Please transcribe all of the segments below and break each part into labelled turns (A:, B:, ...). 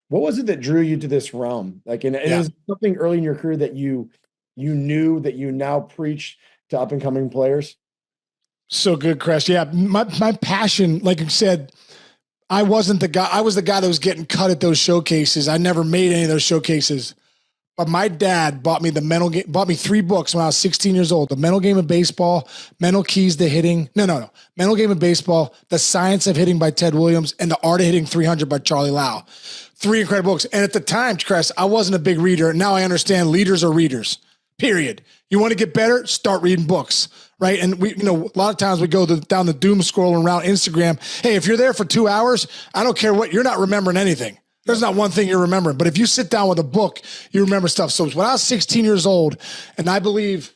A: What was it that drew you to this realm? Like, and
B: Yeah.
A: is it something early in your career that you knew that you now preach to up and coming players?
B: So good, Chris. Yeah. My passion, like you said, I wasn't the guy. I was the guy that was getting cut at those showcases. I never made any of those showcases. But my dad bought me bought me 3 books when I was 16 years old. The Mental Game of Baseball, Mental Keys to Hitting. No. Mental Game of Baseball, The Science of Hitting by Ted Williams, and The Art of Hitting 300 by Charlie Lau. 3 incredible books. And at the time, Chris, I wasn't a big reader. Now I understand leaders are readers, period. You want to get better? Start reading books, right? And we, a lot of times we go down the doom scrolling around Instagram. Hey, if you're there for 2 hours, I don't care what, you're not remembering anything. There's not one thing you're remembering, but if you sit down with a book, you remember stuff. So when I was 16 years old, and I believe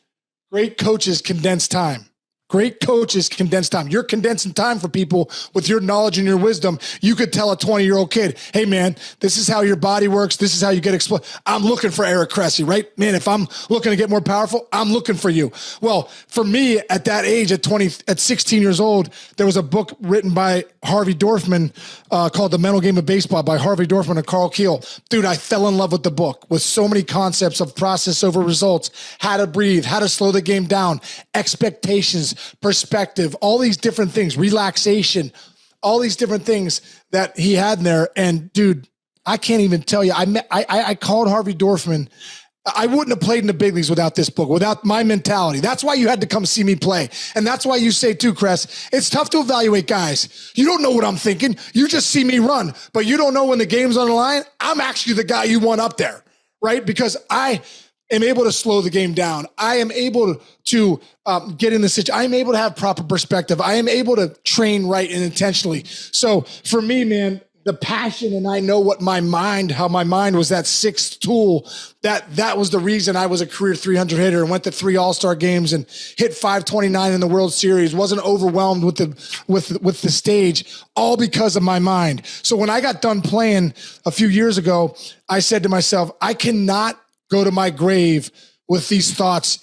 B: great coaches condense time. Great coaches condense time. You're condensing time for people with your knowledge and your wisdom. You could tell a 20-year-old kid, hey, man, this is how your body works. This is how you get exploded. I'm looking for Eric Cressy, right? Man, if I'm looking to get more powerful, I'm looking for you. Well, for me at that age, at 16 years old, there was a book written by Harvey Dorfman called The Mental Game of Baseball by Harvey Dorfman and Carl Keel. Dude, I fell in love with the book with so many concepts of process over results, how to breathe, how to slow the game down, expectations, perspective, all these different things, relaxation, all these different things that he had in there. And dude, I can't even tell you, I called Harvey Dorfman. I wouldn't have played in the big leagues without this book, without my mentality. That's why you had to come see me play. And that's why you say too, Cress, it's tough to evaluate guys. You don't know what I'm thinking. You just see me run, but you don't know when the game's on the line. I'm actually the guy you want up there, right? Because I am able to slow the game down. I am able to get in the situation. I am able to have proper perspective. I am able to train right and intentionally. So for me, man, the passion, and I know how my mind was that sixth tool, that was the reason I was a career 300 hitter and went to 3 All-Star games and hit 529 in the World Series, wasn't overwhelmed with the stage, all because of my mind. So when I got done playing a few years ago, I said to myself, I cannot go to my grave with these thoughts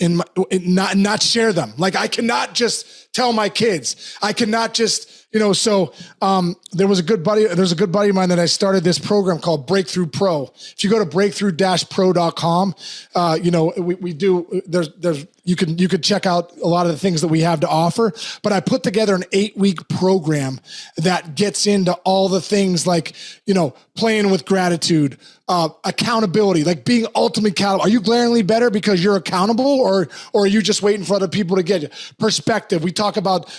B: not share them. Like I cannot just tell my kids. I cannot just, there's a good buddy of mine that I started this program called Breakthrough Pro. If you go to breakthrough-pro.com, you could check out a lot of the things that we have to offer, but I put together an 8-week program that gets into all the things like, playing with gratitude, accountability, like being ultimately accountable. Are you glaringly better because you're accountable or are you just waiting for other people to get you? Perspective. We talk about,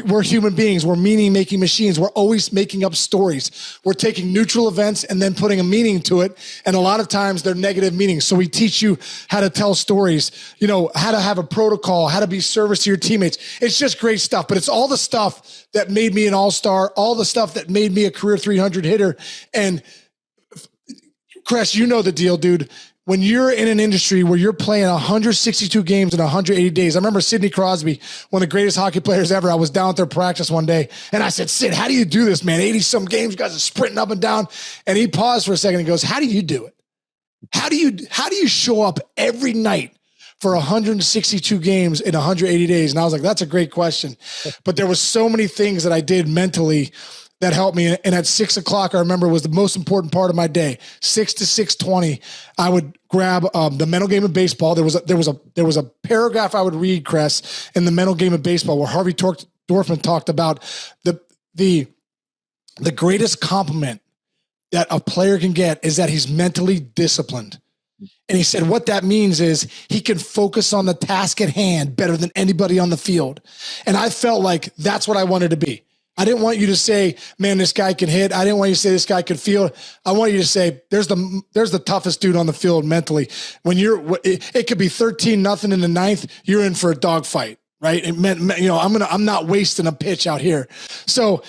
B: we're human beings. We're meaning making machines. We're always making up stories. We're taking neutral events and then putting a meaning to it. And a lot of times they're negative meanings. So we teach you how to tell stories, how to have a protocol, how to be service to your teammates. It's just great stuff, but it's all the stuff that made me an all-star, all the stuff that made me a career 300 hitter. And Chris, you know the deal, dude. When you're in an industry where you're playing 162 games in 180 days, I remember Sidney Crosby, one of the greatest hockey players ever. I was down at their practice one day and I said, Sid, how do you do this, man? 80 some games, you guys are sprinting up and down. And he paused for a second and goes, how do you do it? How do you show up every night for 162 games in 180 days? And I was like, that's a great question. But there was so many things that I did mentally that helped me. And at 6 o'clock, I remember was the most important part of my day. 6 to 6:20, I would grab the Mental Game of Baseball. There was a paragraph I would read, Cress, in the Mental Game of Baseball where Harvey Dorfman talked about the greatest compliment that a player can get is that he's mentally disciplined. And he said, what that means is he can focus on the task at hand better than anybody on the field. And I felt like that's what I wanted to be. I didn't want you to say, man, this guy can hit. I didn't want you to say this guy could field. I want you to say, there's the toughest dude on the field mentally. When it could be 13-0 in the ninth, you're in for a dogfight, right? It meant, I'm not wasting a pitch out here. So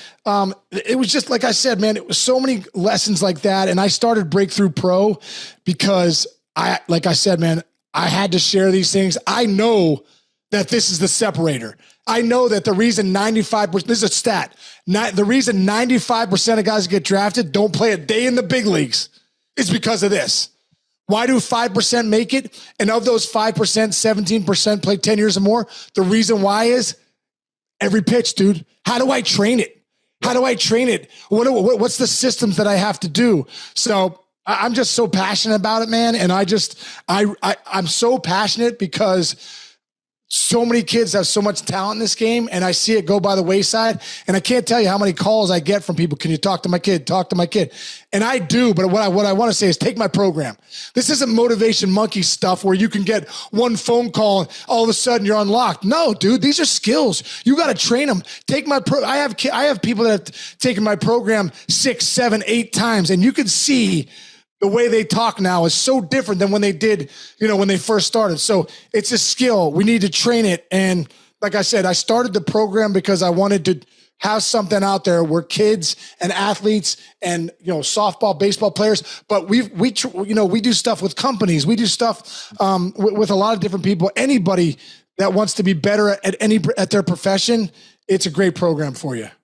B: it was just, like I said, man, it was so many lessons like that. And I started Breakthrough Pro because like I said, man, I had to share these things. I know that this is the separator. I know that the reason 95%, this is a stat, the reason 95% of guys get drafted don't play a day in the big leagues is because of this. Why do 5% make it? And of those 5%, 17% play 10 years or more. The reason why is every pitch, dude. How do I train it? How do I train it? What's the systems that I have to do? So I'm just so passionate about it, man. And I'm so passionate because so many kids have so much talent in this game, and I see it go by the wayside. And I can't tell you how many calls I get from people. Can you talk to my kid? Talk to my kid. And I do, but what I want to say is take my program. This isn't motivation monkey stuff where you can get one phone call and all of a sudden you're unlocked. No, dude, these are skills. You got to train them. Take my I have people that have taken my program 6, 7, 8 times, and you can see the way they talk now is so different than when they did, when they first started. So it's a skill. We need to train it. And like I said, I started the program because I wanted to have something out there where kids and athletes and, softball, baseball players, but we do stuff with companies. We do stuff with a lot of different people. Anybody that wants to be better at their profession, it's a great program for you.